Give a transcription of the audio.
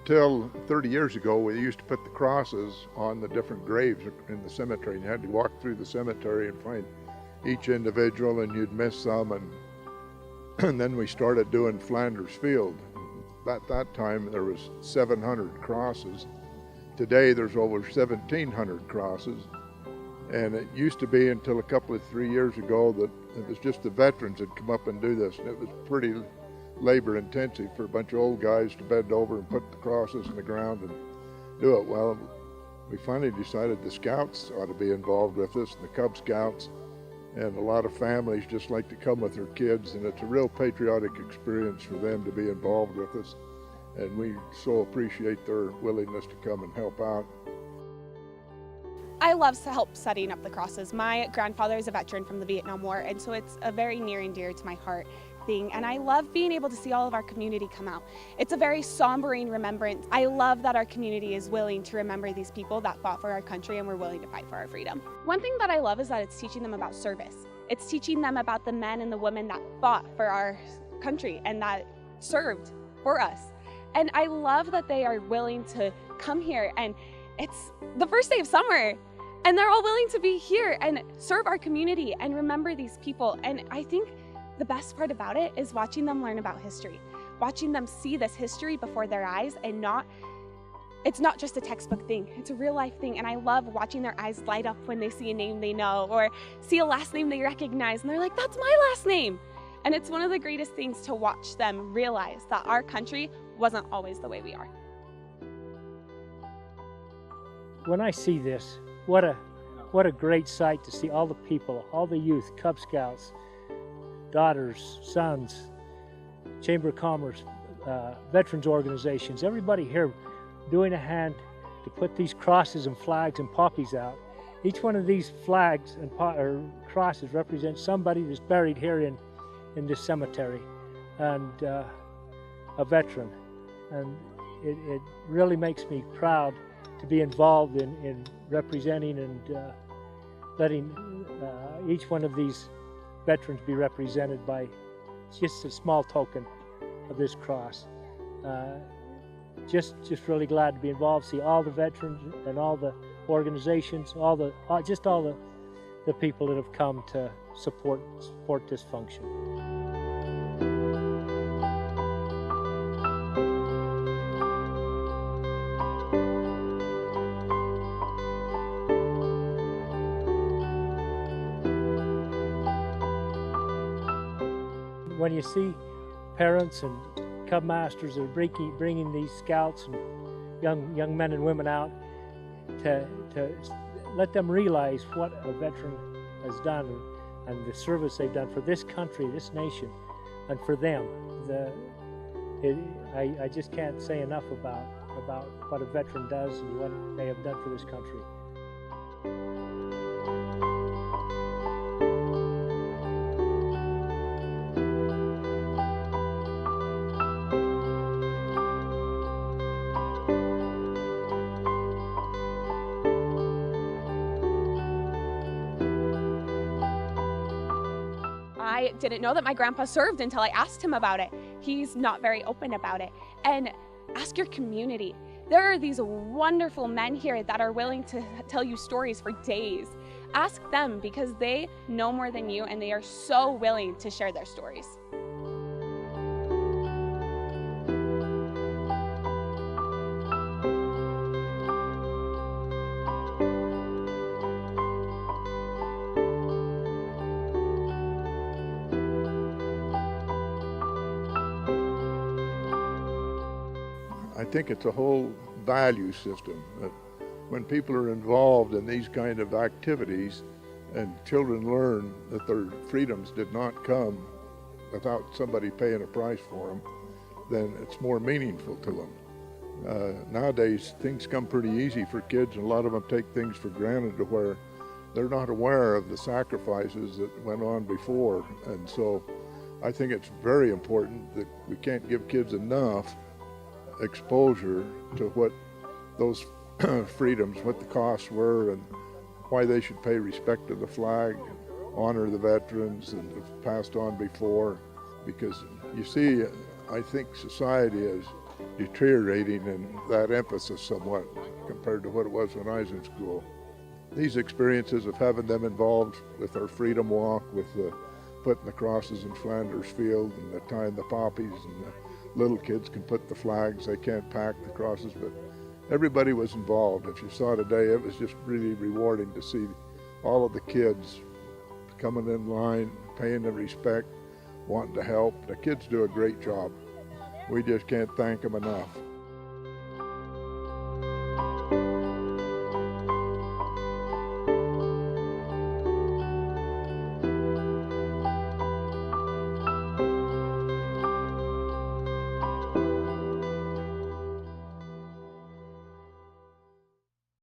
until 30 years ago, we used to put the crosses on the different graves in the cemetery. And you had to walk through the cemetery and find each individual, and you'd miss some. And then we started doing Flanders Field. At that time, there was 700 crosses. Today, there's over 1,700 crosses. And it used to be until a couple of 3 years ago that it was just the veterans that come up and do this. And it was pretty labor intensive for a bunch of old guys to bend over and put the crosses in the ground and do it. Well, we finally decided the Scouts ought to be involved with this, and the Cub Scouts, and a lot of families just like to come with their kids, and it's a real patriotic experience for them to be involved with us, and we so appreciate their willingness to come and help out. I love to help setting up the crosses. My grandfather is a veteran from the Vietnam War, and so it's a very near and dear to my heart thing, and I love being able to see all of our community come out. It's a very sombering remembrance. I love that our community is willing to remember these people that fought for our country and were willing to fight for our freedom. One thing that I love is that it's teaching them about service. It's teaching them about the men and the women that fought for our country and that served for us. And I love that they are willing to come here, and it's the first day of summer, and they're all willing to be here and serve our community and remember these people. And I think the best part about it is watching them learn about history, watching them see this history before their eyes, and it's not just a textbook thing, it's a real life thing. And I love watching their eyes light up when they see a name they know or see a last name they recognize, and they're like, that's my last name. And it's one of the greatest things to watch them realize that our country wasn't always the way we are. When I see this, what a great sight to see all the people, all the youth, Cub Scouts, daughters, sons, Chamber of Commerce, veterans organizations, everybody here doing a hand to put these crosses and flags and poppies out. Each one of these flags and crosses represents somebody that's buried here in this cemetery, and a veteran. And it really makes me proud to be involved in representing and letting each one of these veterans be represented by just a small token of this cross. Just really glad to be involved, see all the veterans and all the organizations, all the people that have come to support this function. When you see parents and Cub masters that are bringing these scouts and young men and women out to let them realize what a veteran has done and the service they've done for this country, this nation, and for them. I just can't say enough about what a veteran does and what they have done for this country. I didn't know that my grandpa served until I asked him about it. He's not very open about it. And ask your community. There are these wonderful men here that are willing to tell you stories for days. Ask them, because they know more than you, and they are so willing to share their stories. I think it's a whole value system that when people are involved in these kind of activities and children learn that their freedoms did not come without somebody paying a price for them, then it's more meaningful to them. Nowadays, things come pretty easy for kids, and a lot of them take things for granted to where they're not aware of the sacrifices that went on before. And so I think it's very important that we can't give kids enough exposure to what those freedoms, what the costs were, and why they should pay respect to the flag, and honor the veterans that have passed on before. Because you see, I think society has deteriorating in that emphasis somewhat compared to what it was when I was in school. These experiences of having them involved with our Freedom Walk, with the putting the crosses in Flanders Field and the tying the poppies, and the little kids can put the flags, they can't pack the crosses, but everybody was involved. If you saw today, it was just really rewarding to see all of the kids coming in line, paying the respect, wanting to help. The kids do a great job. We just can't thank them enough.